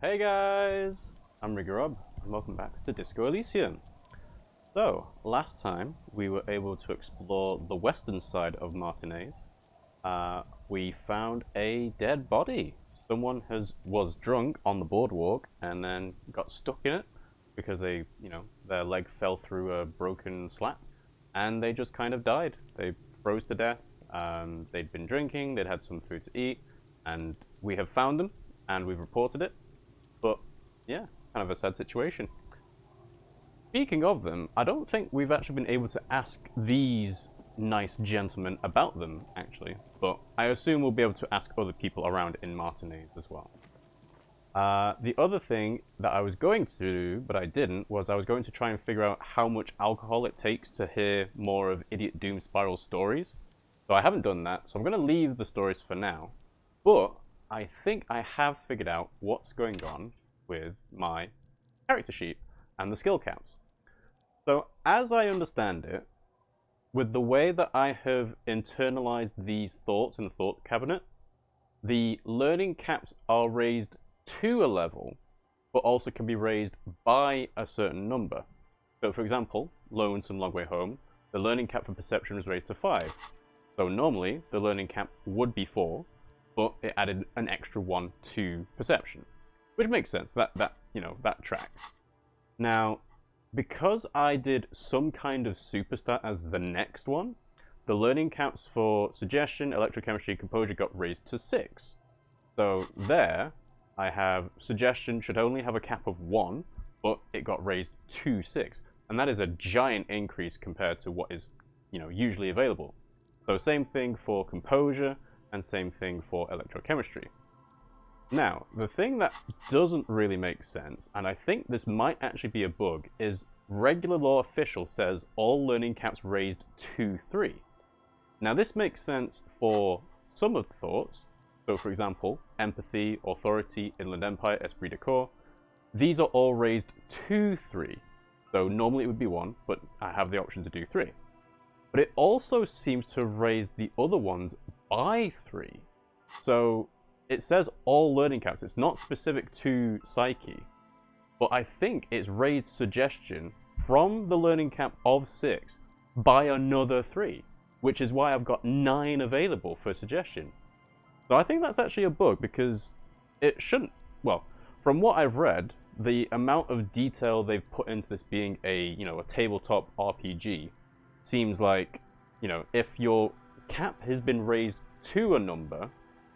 Hey guys, I'm RiggyRob, and welcome back to Disco Elysium. So, last time we were able to explore the western side of Martinez. We found a dead body. Someone was drunk on the boardwalk and then got stuck in it because their leg fell through a broken slat, and they just kind of died. They froze to death. They'd been drinking, they'd had some food to eat, and we have found them and we've reported it. But yeah, kind of a sad situation. Speaking of them, I don't think we've actually been able to ask these nice gentlemen about them, actually. But I assume we'll be able to ask other people around in Martinez as well. The other thing that I was going to do, but I didn't, was I was going to try and figure out how much alcohol it takes to hear more of Idiot Doom Spiral stories. So I haven't done that, so I'm going to leave the stories for now. But I think I have figured out what's going on with my character sheet and the skill caps. So as I understand it, with the way that I have internalized these thoughts in the thought cabinet, the learning caps are raised to a level, but also can be raised by a certain number. So for example, Lonesome Long Way Home, the learning cap for perception was raised to 5. So normally, the learning cap would be 4, but it added an extra 1 to perception, which makes sense. That tracks. Now, because I did some kind of superstar as the next one, the learning caps for suggestion, electrochemistry, composure got raised to 6. So there, I have suggestion should only have a cap of 1, but it got raised to 6, and that is a giant increase compared to what is, usually available. So same thing for composure, and same thing for electrochemistry. Now, the thing that doesn't really make sense, and I think this might actually be a bug, is regular law official says all learning caps raised to 3. Now this makes sense for some of the thoughts. So for example, empathy, authority, inland empire, esprit de corps. These are all raised to 3. So normally it would be 1, but I have the option to do 3. But it also seems to have raised the other ones by 3. So it says all learning caps. It's not specific to psyche, but I think it's raised suggestion from the learning cap of 6 by another 3, which is why I've got 9 available for suggestion. So I think that's actually a bug, because it shouldn't. Well, from what I've read, the amount of detail they've put into this being a tabletop RPG seems like, if your cap has been raised to a number,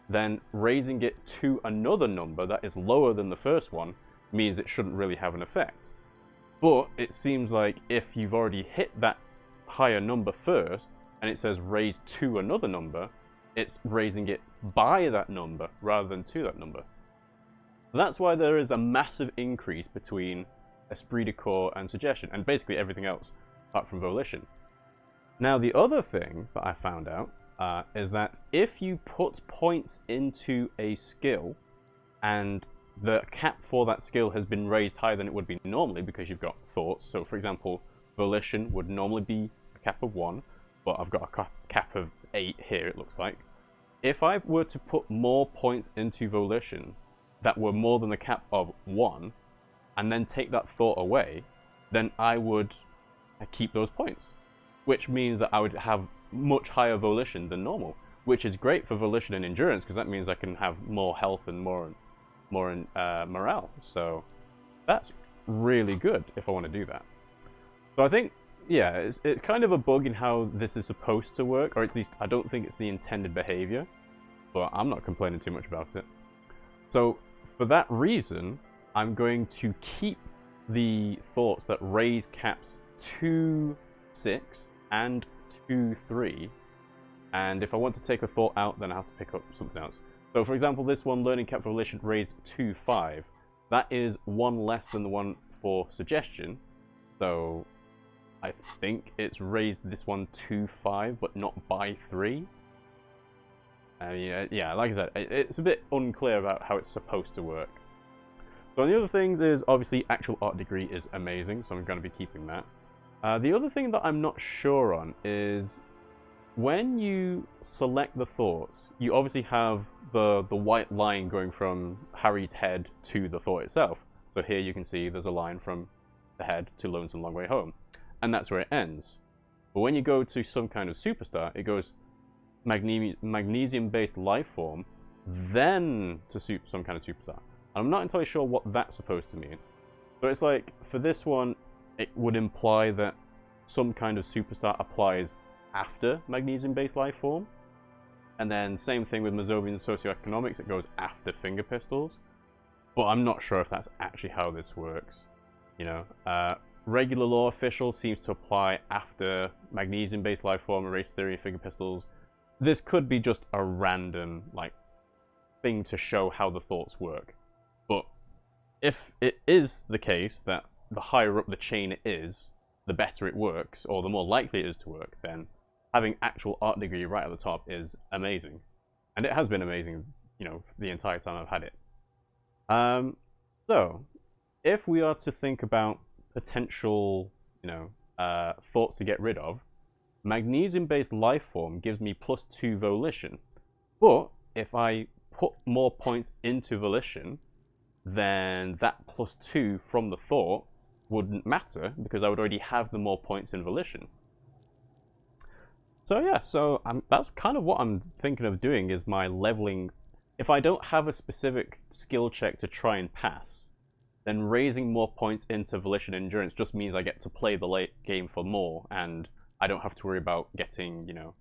then raising it to another number that is lower than the first one means it shouldn't really have an effect. But it seems like if you've already hit that higher number first, and it says raised to another number, it's raising it by that number rather than to that number. That's why there is a massive increase between esprit de corps and suggestion, and basically everything else apart from volition. Now, the other thing that I found out is that if you put points into a skill and the cap for that skill has been raised higher than it would be normally because you've got thoughts. So for example, volition would normally be a cap of 1, but I've got a cap of 8 here, it looks like. If I were to put more points into volition that were more than the cap of 1, and then take that thought away, then I would keep those points, which means that I would have much higher volition than normal, which is great for volition and endurance, because that means I can have more health and more morale. So that's really good if I want to do that. So I think, yeah, it's kind of a bug in how this is supposed to work, or at least I don't think it's the intended behavior, but I'm not complaining too much about it. So for that reason, I'm going to keep the thoughts that raise caps to 6 and to 3, and if I want to take a thought out, then I have to pick up something else. So for example, this one, learning cap for volition, raised to 5. That is 1 less than the one for suggestion, so I think it's raised this one to 5, but not by 3. Yeah, like I said, it's a bit unclear about how it's supposed to work. So the other things is, obviously, actual art degree is amazing, so I'm going to be keeping that. The other thing that I'm not sure on is when you select the thoughts, you obviously have the white line going from Harry's head to the thought itself. So here you can see there's a line from the head to Lonesome Long Way Home. And that's where it ends. But when you go to some kind of superstar, it goes magnesium-based life form, then to some kind of superstar. And I'm not entirely sure what that's supposed to mean. But it's like, for this one, it would imply that some kind of superstar applies after magnesium-based life form. And then same thing with Mazovian socioeconomics, it goes after finger pistols. But I'm not sure if that's actually how this works. You know, regular law official seems to apply after magnesium-based life form, race theory, finger pistols. This could be just a random, like, thing to show how the thoughts work. But if it is the case that the higher up the chain it is, the better it works, or the more likely it is to work, then having actual art degree right at the top is amazing. And it has been amazing, you know, the entire time I've had it. So, if we are to think about potential, you know, thoughts to get rid of, magnesium-based life form gives me +2 volition. But if I put more points into volition, then that +2 from the thought wouldn't matter because I would already have the more points in volition. So yeah, so that's kind of what I'm thinking of doing is my leveling. If I don't have a specific skill check to try and pass, then raising more points into volition and endurance just means I get to play the late game for more, and I don't have to worry about getting, you know,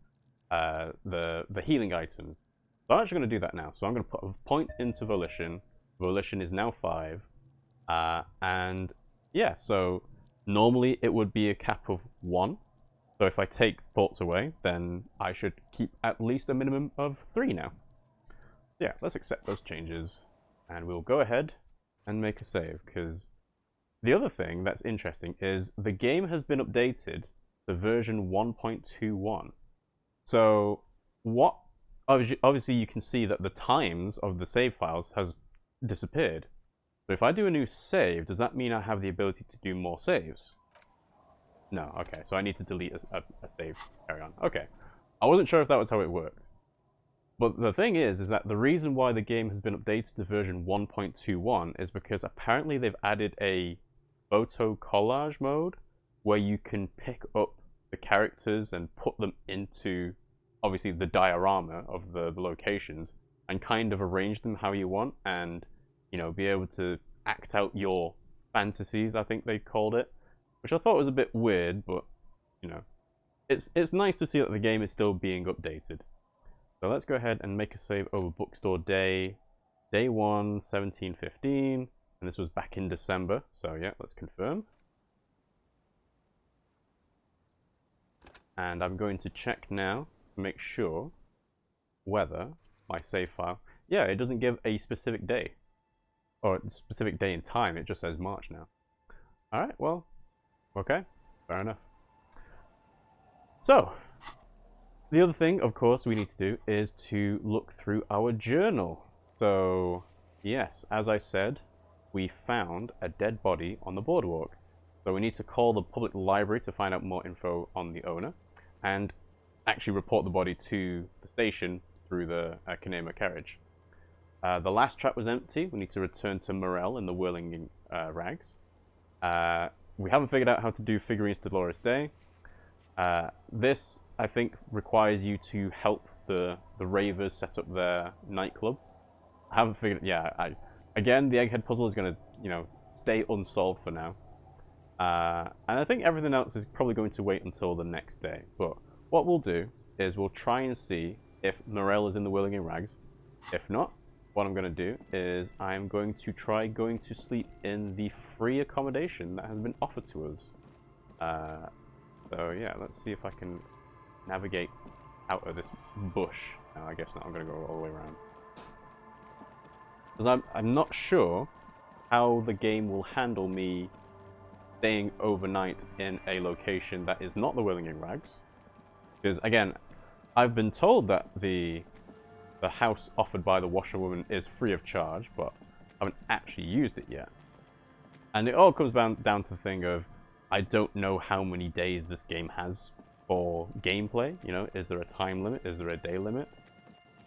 the healing items. So I'm actually going to do that now. So I'm going to put a point into volition. Volition is now 5. And yeah, so normally it would be a cap of 1. So if I take thoughts away, then I should keep at least a minimum of 3 now. Yeah, let's accept those changes. And we'll go ahead and make a save, because the other thing that's interesting is the game has been updated to version 1.21. So what, obviously you can see that the times of the save files has disappeared. So if I do a new save, does that mean I have the ability to do more saves? No, okay, so I need to delete a save to carry on. Okay, I wasn't sure if that was how it worked. But the thing is that the reason why the game has been updated to version 1.21 is because apparently they've added a photo collage mode where you can pick up the characters and put them into, obviously, the diorama of the locations and kind of arrange them how you want and, you know, be able to act out your fantasies, I think they called it, which I thought was a bit weird, but, you know, it's nice to see that the game is still being updated. So let's go ahead and make a save over bookstore day 1, 1715, and this was back in December, so yeah, let's confirm. And I'm going to check now to make sure whether my save file, yeah, it doesn't give a specific day, or a specific day and time, it just says March now. Alright, well, okay, fair enough. So, the other thing, of course, we need to do is to look through our journal. So, yes, as I said, we found a dead body on the boardwalk. So we need to call the public library to find out more info on the owner and actually report the body to the station through the Kanema carriage. The last trap was empty. We need to return to Morel in the whirling rags. We haven't figured out how to do figurines to Dolores Day. This, I think, requires you to help the ravers set up their nightclub. I haven't figured, yeah, again, the egghead puzzle is going to, you know, stay unsolved for now. And I think everything else is probably going to wait until the next day. But what we'll do is we'll try and see if Morel is in the whirling in rags. If not, what I'm going to do is I'm going to try going to sleep in the free accommodation that has been offered to us. So yeah, let's see if I can navigate out of this bush. No, I guess not. I'm going to go all the way around. Because I'm not sure how the game will handle me staying overnight in a location that is not the Whirling in Rags. Because again, I've been told that the house offered by the washerwoman is free of charge, but I haven't actually used it yet. And it all comes down to the thing of, I don't know how many days this game has for gameplay. You know, is there a time limit? Is there a day limit?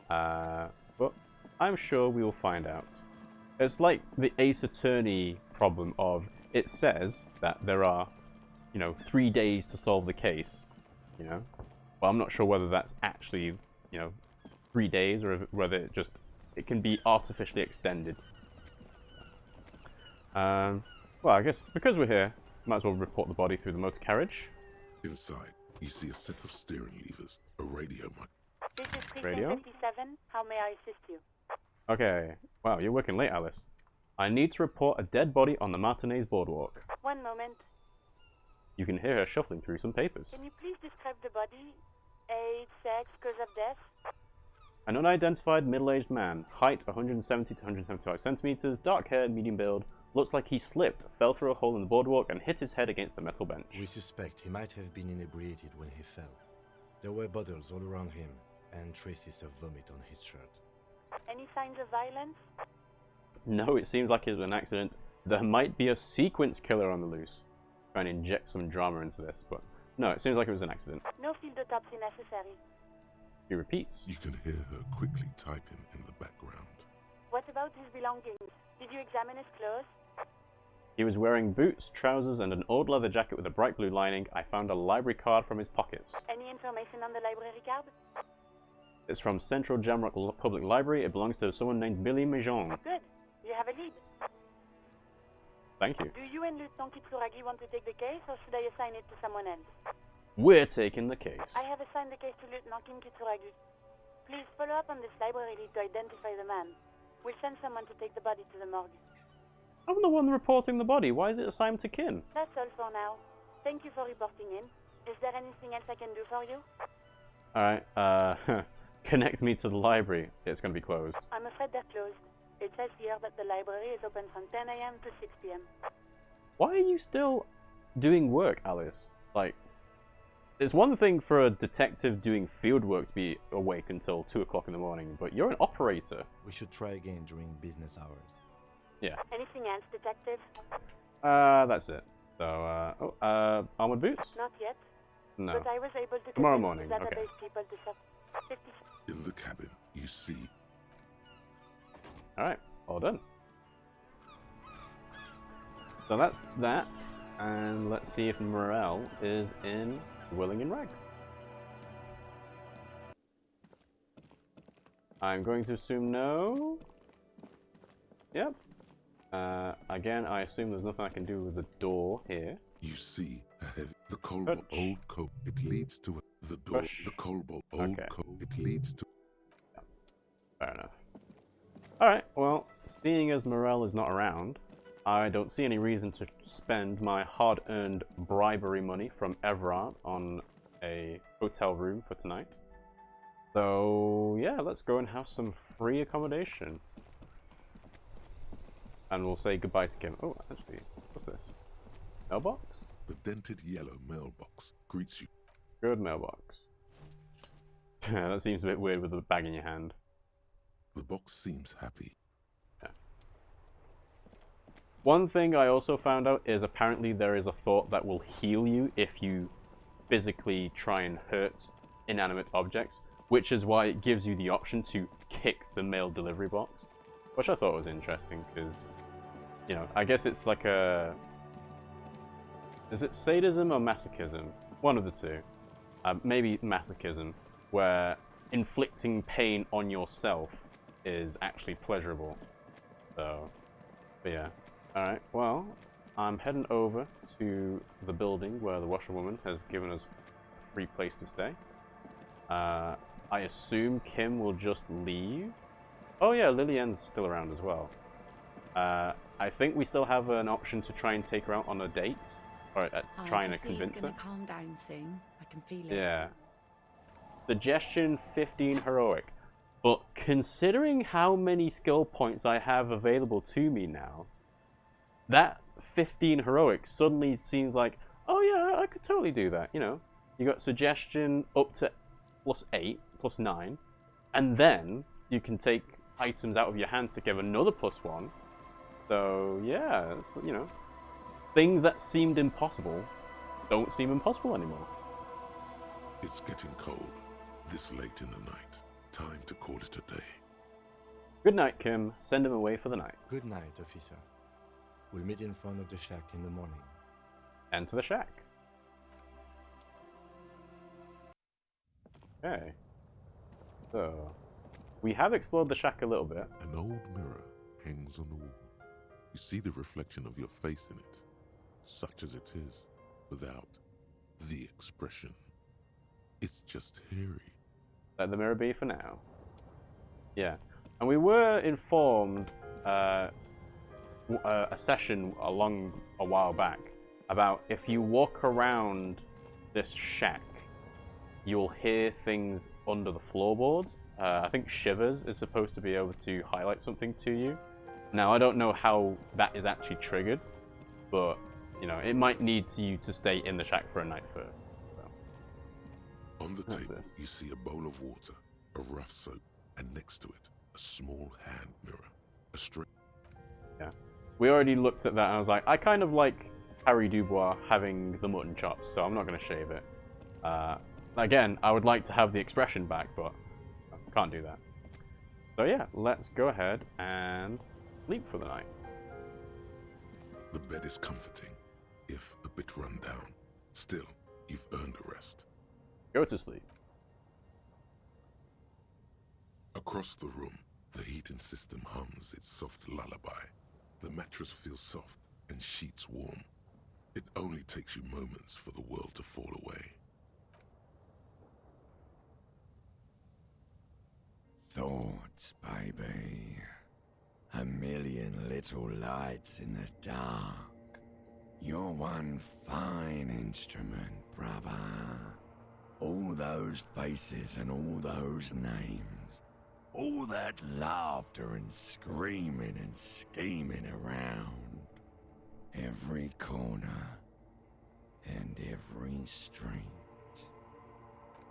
But I'm sure we will find out. It's like the Ace Attorney problem of, it says that there are, you know, 3 days to solve the case, you know? But I'm not sure whether that's actually, you know, 3 days or whether it can be artificially extended. Well, I guess because we're here, might as well report the body through the motor carriage. Inside, you see a set of steering levers, a radio mic. This is Precinct Radio? 57. How may I assist you? Okay. Wow, you're working late, Alice. I need to report a dead body on the Martinez boardwalk. One moment. You can hear her shuffling through some papers. Can you please describe the body? Age, sex, cause of death? An unidentified middle-aged man, height 170 to 175 centimeters, dark hair, medium build, looks like he slipped, fell through a hole in the boardwalk, and hit his head against the metal bench. We suspect he might have been inebriated when he fell. There were bottles all around him, and traces of vomit on his shirt. Any signs of violence? No, it seems like it was an accident. There might be a sequence killer on the loose. Trying to inject some drama into this, but no, it seems like it was an accident. No field autopsy necessary. He repeats. You can hear her quickly typing in the background. What about his belongings? Did you examine his clothes? He was wearing boots, trousers, and an old leather jacket with a bright blue lining. I found a library card from his pockets. Any information on the library card? It's from Central Jamrock Public Library. It belongs to someone named Billy Mejon. Good. You have a lead. Thank you. Do you and Lieutenant Kitsuragi want to take the case, or should I assign it to someone else? We're taking the case. I have assigned the case to Lieutenant Kim Kitsuragi. Please follow up on this library lead to identify the man. We'll send someone to take the body to the morgue. I'm the one reporting the body. Why is it assigned to Kim? That's all for now. Thank you for reporting in. Is there anything else I can do for you? Alright, connect me to the library. It's going to be closed. I'm afraid they're closed. It says here that the library is open from 10 a.m. to 6 p.m. Why are you still doing work, Alice? Like, it's one thing for a detective doing field work to be awake until 2 o'clock in the morning, but you're an operator. We should try again during business hours. Yeah. Anything else, detective? That's it. So, armored boots? Not yet. No. But I was able to Tomorrow convince morning, the okay. database people to set 50. In the cabin, you see Alright, all done. So that's that, and let's see if Morel is in Willing in Rags. I'm going to assume no. Yep. Again, I assume there's nothing I can do with the door here. You see the cobalt old coat. It leads to the door. Push. The cobalt old coat. It leads to. Fair enough. Alright, well, seeing as Morel is not around, I don't see any reason to spend my hard-earned bribery money from Everard on a hotel room for tonight. So, yeah, let's go and have some free accommodation. And we'll say goodbye to Kim. Oh, actually, what's this? Mailbox? The dented yellow mailbox greets you. Good mailbox. That seems a bit weird with the bag in your hand. The box seems happy. Yeah. One thing I also found out is apparently there is a thought that will heal you if you physically try and hurt inanimate objects, which is why it gives you the option to kick the mail delivery box, which I thought was interesting because, you know, I guess it's like a... Is it sadism or masochism? One of the two. Maybe masochism, where inflicting pain on yourself is actually pleasurable. So, but yeah. Alright, well, I'm heading over to the building where the washerwoman has given us a free place to stay. I assume Kim will just leave. Oh yeah, Lillian's still around as well. I think we still have an option to try and take her out on a date. Or trying to convince her. Calm down soon. I can feel it. Yeah. Suggestion 15 heroic. But considering how many skill points I have available to me now, that 15 heroic suddenly seems like, oh yeah, I could totally do that, you know. You got suggestion up to +8, +9, and then you can take items out of your hands to give another +1. So yeah, it's, you know, things that seemed impossible don't seem impossible anymore. It's getting cold. This late in the night. Time to call it a day. Good night, Kim. Send him away for the night. Good night, officer. We'll meet in front of the shack in the morning. Enter the shack. Okay. So, we have explored the shack a little bit. An old mirror hangs on the wall. You see the reflection of your face in it, such as it is, without the expression. It's just hairy. Let the mirror be for now. Yeah. And we were informed a session a while back about if you walk around this shack, you'll hear things under the floorboards. I think Shivers is supposed to be able to highlight something to you. Now, I don't know how that is actually triggered, but, you know, it might need you to stay in the shack for a night first. So. On the table, you see a bowl of water, a rough soap, and next to it, a small hand mirror, a string. Yeah. We already looked at that, and I was like, I kind of like Harry Dubois having the mutton chops, so I'm not going to shave it. Again, I would like to have the expression back, but I can't do that. So yeah, let's go ahead and sleep for the night. The bed is comforting, if a bit run down. Still, you've earned a rest. Go to sleep. Across the room, the heating system hums its soft lullaby. The mattress feels soft and sheets warm. It only takes you moments for the world to fall away. Thoughts, baby. A million little lights in the dark. You're one fine instrument, brother. All those faces and all those names. All that laughter and screaming and scheming around. Every corner and every street.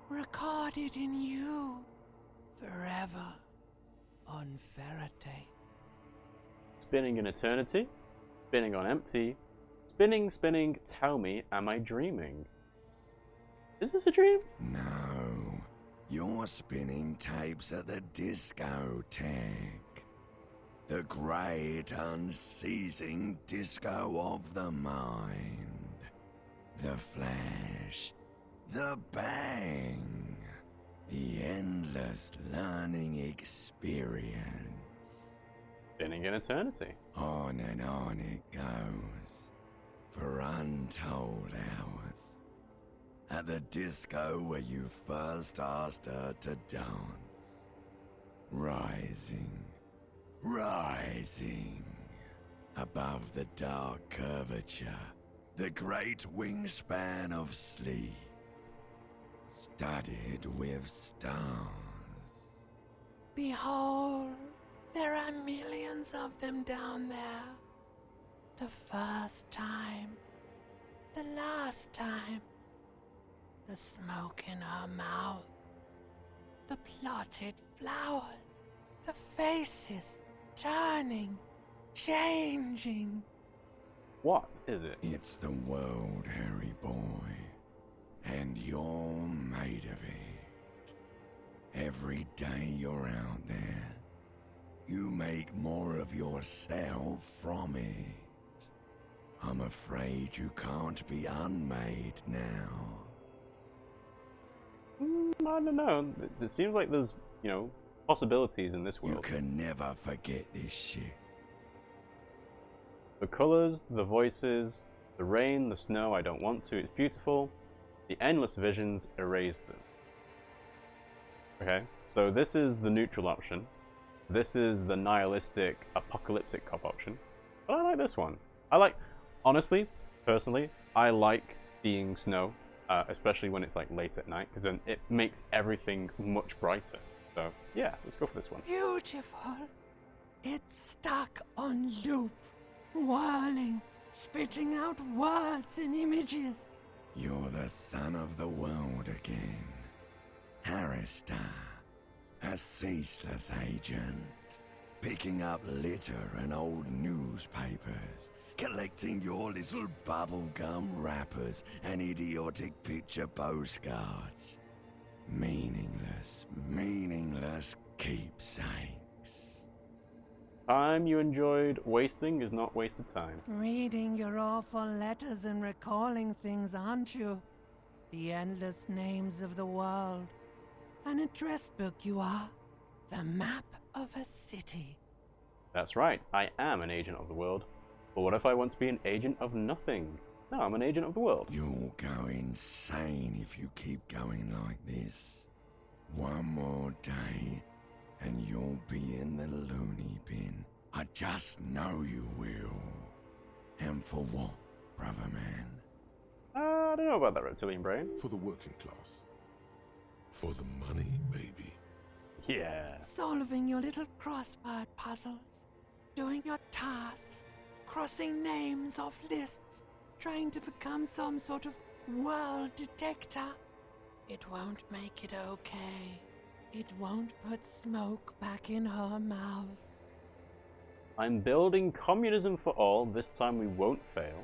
Recorded in you. Forever on Faraday. Spinning in eternity, spinning on empty, spinning, spinning, tell me, am I dreaming? Is this a dream? No, you're spinning tapes at the discotheque. The great unceasing disco of the mind. The flash, the bang. The endless learning experience. Spinning in eternity. On and on it goes, for untold hours. At the disco where you first asked her to dance. Rising, rising. Above the dark curvature, the great wingspan of sleep. Studded with stars. Behold, there are millions of them down there. The first time, the last time. The smoke in her mouth. The plotted flowers. The faces turning, changing. What is it? It's the world, Harry boy. And you're made of it. Every day you're out there, you make more of yourself from it. I'm afraid you can't be unmade now. I don't know. It seems like there's, you know, possibilities in this world. You can never forget this shit. The colors, the voices, the rain, the snow, I don't want to, it's beautiful. The endless visions, erase them. Okay, so this is the neutral option. This is the nihilistic, apocalyptic cop option. But I like this one. Honestly, personally, I like seeing snow, especially when it's like late at night, because then it makes everything much brighter. So yeah, let's go for this one. Beautiful. It's stuck on loop, whirling, spitting out words and images. You're the son of the world again. Harrister, a ceaseless agent, picking up litter and old newspapers, collecting your little bubblegum wrappers and idiotic picture postcards. Meaningless keepsakes. Time you enjoyed wasting is not wasted time. Reading your awful letters and recalling things, aren't you? The endless names of the world. An address book you are. The map of a city. That's right, I am an agent of the world. But what if I want to be an agent of nothing? No, I'm an agent of the world. You'll go insane if you keep going like this. One more day, and you'll be in the loony bin. I just know you will. And for what, brother man? I don't know about that reptilian brain. For the working class. For the money, baby. Yeah. Solving your little crossword puzzles. Doing your tasks. Crossing names off lists. Trying to become some sort of world detector. It won't make it okay. It won't put smoke back in her mouth. I'm building communism for all. This time we won't fail.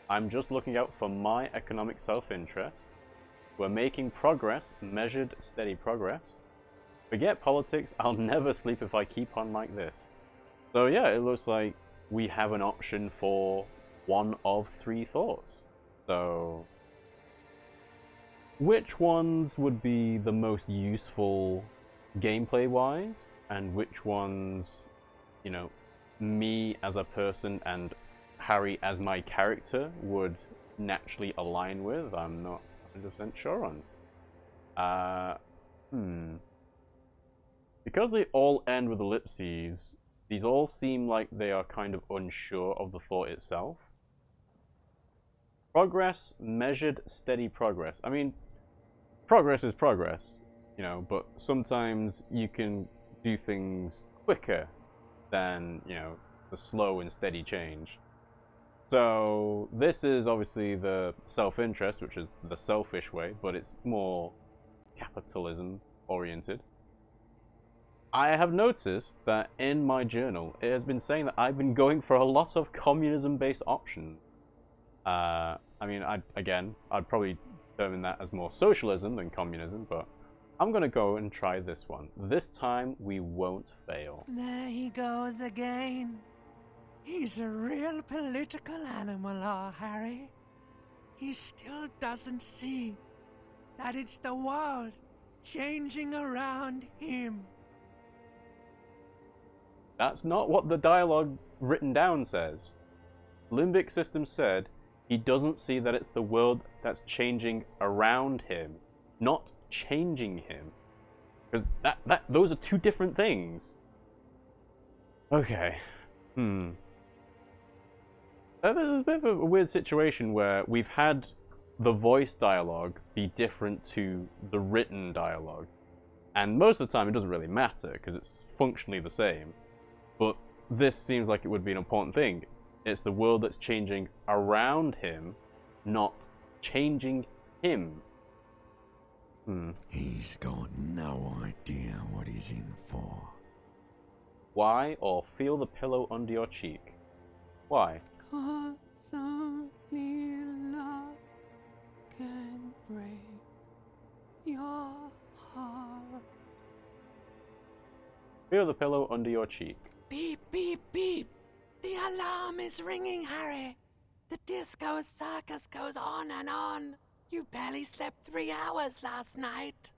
I'm just looking out for my economic self-interest. We're making progress, measured, steady progress. Forget politics, I'll never sleep if I keep on like this. So yeah, it looks like we have an option for one of 3 thoughts. So which ones would be the most useful gameplay-wise, and which ones, you know, me as a person and Harry as my character would naturally align with? I'm not 100% sure on. Because they all end with ellipses, these all seem like they are kind of unsure of the thought itself. Progress, measured, steady progress. I mean, progress is progress, you know, but sometimes you can do things quicker than, you know, the slow and steady change. So this is obviously the self-interest, which is the selfish way, but it's more capitalism oriented. I have noticed that in my journal, it has been saying that I've been going for a lot of communism-based options. I mean, I'd probably determine that as more socialism than communism, but I'm gonna go and try this one. This time, we won't fail. There he goes again. He's a real political animal, our Harry. He still doesn't see that it's the world changing around him. That's not what the dialogue written down says. Limbic System said he doesn't see that it's the world that's changing around him, not changing him. Because those are 2 different things. Okay. There's a bit of a weird situation where we've had the voice dialogue be different to the written dialogue. And most of the time it doesn't really matter, because it's functionally the same. But this seems like it would be an important thing. It's the world that's changing around him, not changing him. He's got no idea what he's in for. Why? Or feel the pillow under your cheek. Why? 'Cause only love can break your heart. Feel the pillow under your cheek. Beep, beep, beep. The alarm is ringing, Harry. The disco circus goes on and on. You barely slept 3 hours last night.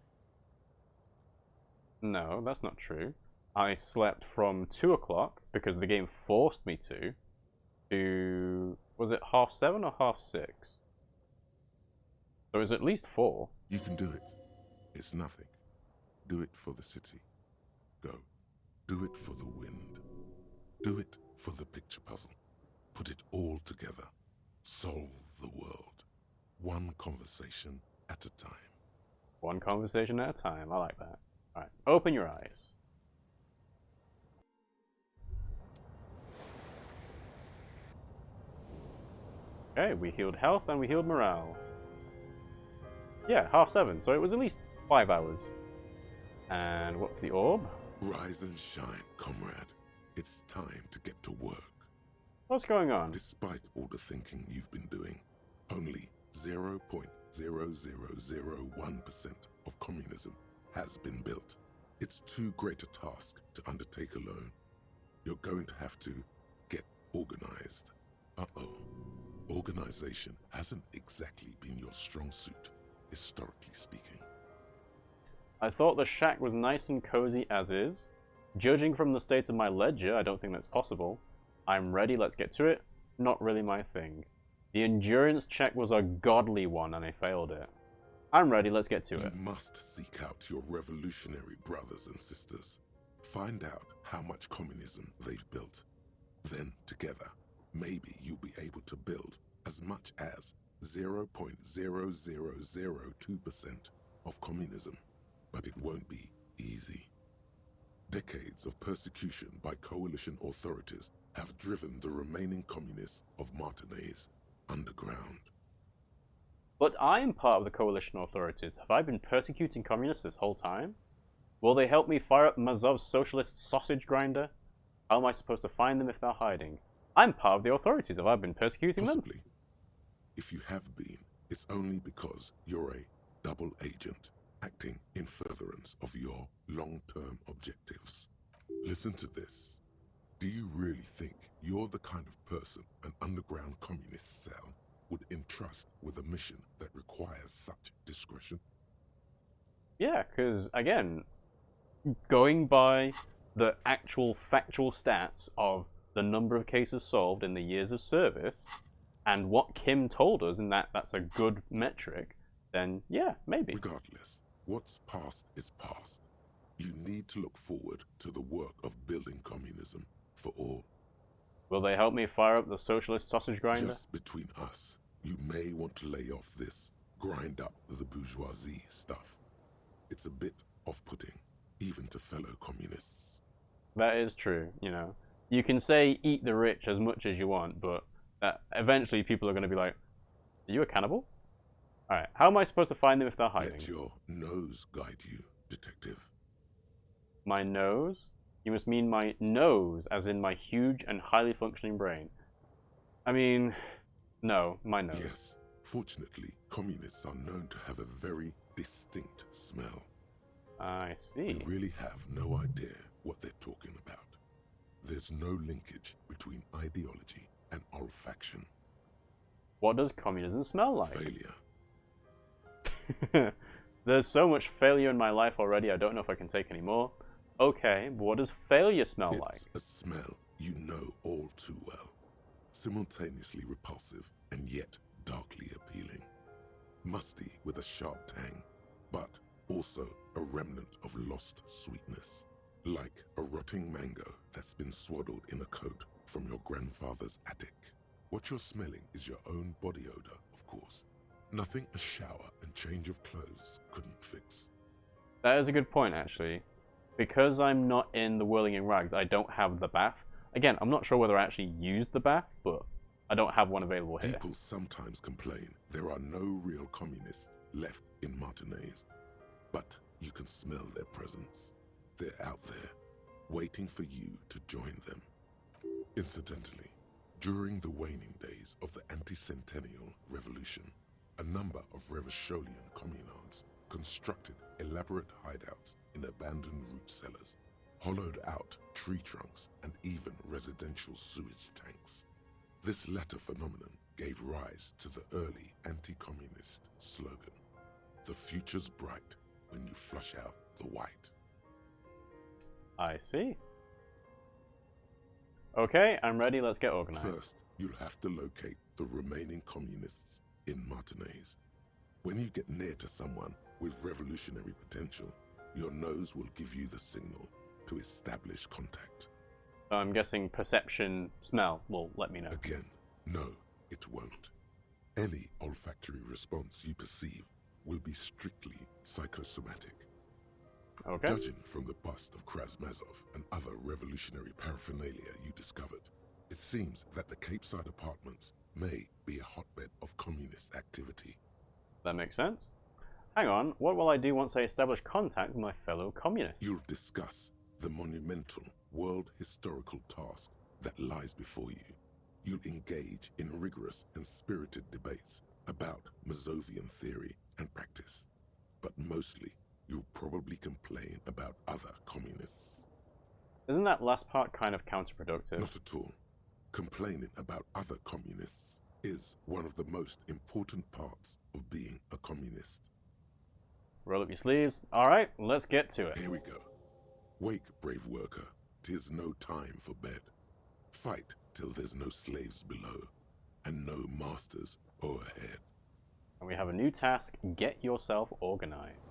No, that's not true. I slept from 2 o'clock, because the game forced me to was it 7:30 or 6:30? So it was at least 4. You can do it. It's nothing. Do it for the city. Go. Do it for the wind. Do it for the picture puzzle. Put it all together. Solve the world. One conversation at a time. One conversation at a time. I like that. Alright, open your eyes. Okay, we healed health and we healed morale. Yeah, 7:30, so it was at least 5 hours. And what's the orb? Rise and shine, comrade. It's time to get to work. What's going on? Despite all the thinking you've been doing, only 0.0001% of communism has been built. It's too great a task to undertake alone. You're going to have to get organized. Uh-oh. Organization hasn't exactly been your strong suit, historically speaking. I thought the shack was nice and cozy as is. Judging from the state of my ledger, I don't think that's possible. I'm ready, let's get to it. Not really my thing. The endurance check was a godly one and I failed it. I'm ready, let's get to it. You must seek out your revolutionary brothers and sisters. Find out how much communism they've built. Then, together, maybe you'll be able to build as much as 0.0002% of communism. But it won't be easy. Decades of persecution by coalition authorities have driven the remaining communists of Martinaise underground. But I am part of the coalition authorities. Have I been persecuting communists this whole time? Will they help me fire up Mazov's socialist sausage grinder? How am I supposed to find them if they're hiding? I'm part of the authorities. Have I been persecuting Possibly. them? If you have been, it's only because you're a double agent acting in furtherance of your long-term objectives. Listen to this. Do you really think you're the kind of person an underground communist cell would entrust with a mission that requires such discretion? Yeah, because, again, going by the actual factual stats of the number of cases solved in the years of service, and what Kim told us, and that's a good metric, then yeah, maybe. Regardless, what's past is past. You need to look forward to the work of building communism for all. Will they help me fire up the socialist sausage grinder? Just between us, you may want to lay off this grind up the bourgeoisie stuff. It's a bit off-putting, even to fellow communists. That is true, you know. You can say eat the rich as much as you want, but eventually people are going to be like, are you a cannibal? Alright, how am I supposed to find them if they're hiding? Let your nose guide you, detective. My nose? You must mean my nose, as in my huge and highly functioning brain. I mean, no, my nose. Yes. Fortunately, communists are known to have a very distinct smell. I see. We really have no idea what they're talking about. There's no linkage between ideology and olfaction. What does communism smell like? Failure. There's so much failure in my life already, I don't know if I can take any more. Okay, but what does failure smell like? It's a smell you know all too well. Simultaneously repulsive and yet darkly appealing. Musty with a sharp tang, but also a remnant of lost sweetness. Like a rotting mango that's been swaddled in a coat from your grandfather's attic. What you're smelling is your own body odor, of course. Nothing a shower and change of clothes couldn't fix. That is a good point, actually. Because I'm not in the Whirling in Rags, I don't have the bath. Again, I'm not sure whether I actually used the bath, but I don't have one available here. People sometimes complain there are no real communists left in Martinaise, but you can smell their presence. They're out there, waiting for you to join them. Incidentally, during the waning days of the anti-centennial revolution, a number of Revacholian communards constructed elaborate hideouts in abandoned root cellars, hollowed out tree trunks, and even residential sewage tanks. This latter phenomenon gave rise to the early anti-communist slogan, "The future's bright when you flush out the white." I see. Okay, I'm ready, let's get organized. First, you'll have to locate the remaining communists in Martinaise. When you get near to someone with revolutionary potential, your nose will give you the signal to establish contact. I'm guessing perception, smell will let me know. Again, no, it won't. Any olfactory response you perceive will be strictly psychosomatic. Okay. Judging from the bust of Krasmazov and other revolutionary paraphernalia you discovered, it seems that the Cape Side apartments may be a hotbed of communist activity. That makes sense. Hang on, what will I do once I establish contact with my fellow communists? You'll discuss the monumental world historical task that lies before you. You'll engage in rigorous and spirited debates about Mazovian theory and practice. But mostly, you'll probably complain about other communists. Isn't that last part kind of counterproductive? Not at all. Complaining about other communists is one of the most important parts of being a communist. Roll up your sleeves. Alright, let's get to it. Here we go. Wake, brave worker. 'Tis no time for bed. Fight till there's no slaves below, and no masters o'erhead. And we have a new task, get yourself organized.